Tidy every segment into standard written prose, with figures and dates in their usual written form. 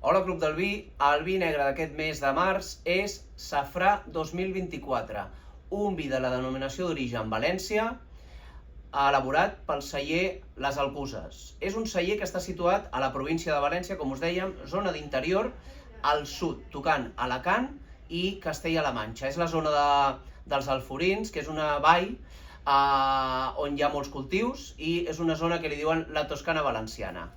Hola, Club del Vi. El vi negre d'aquest mes de març és Safrà 2024, un vi de la denominació d'origen València, elaborat pel celler Les Alcuses. És un celler que està situat a la província de València, com us dèiem, zona d'interior, al sud, tocant Alacant i Castella-La Manxa. És la zona dels Alforins, que és una vall on hi ha molts cultius i és una zona que li diuen la Toscana valenciana.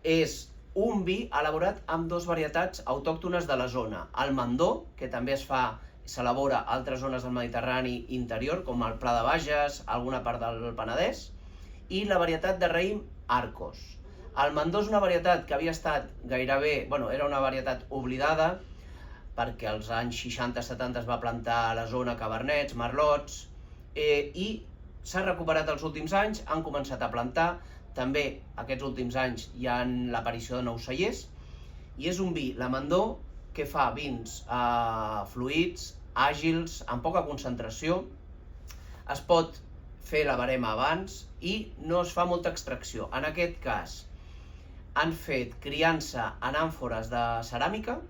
És un vi elaborat amb dues varietats autòctones de la zona. El Mandó, que també s'elabora a altres zones del Mediterrani interior, com el Pla de Bages, alguna part del Penedès, i la varietat de raïm Arcos. El Mandó és una varietat que havia estat gairebé, era una varietat oblidada, perquè als anys 60-70 es va plantar a la zona cabernets, merlots, i s'ha recuperat els últims anys, han començat a plantar. També aquests últims anys hi ha l'aparició de nous cellers, i és un vi, la Mandó, que fa vins fluids, àgils, amb poca concentració. Es pot fer la barema abans i no es fa molta extracció. En aquest cas han fet criança en àmfores de ceràmica,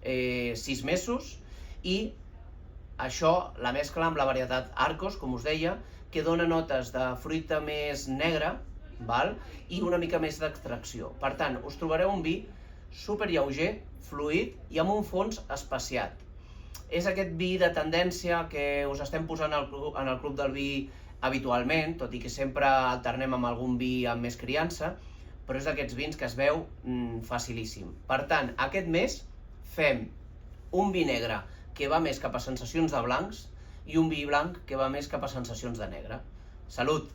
6 mesos, i això, la mescla amb la varietat Arcos, com us deia, que dona notes de fruita més negra, i una mica més d'extracció. Per tant, us trobareu un vi super lleuger, fluid i amb un fons especiat. És aquest vi de tendència que us estem posant en el Club del Vi habitualment, tot i que sempre alternem amb algun vi amb més criança, però és d'aquests vins que es veu facilíssim. Per tant, aquest mes fem un vi negre que va més cap a sensacions de blancs i un vi blanc que va més cap a sensacions de negre. Salut!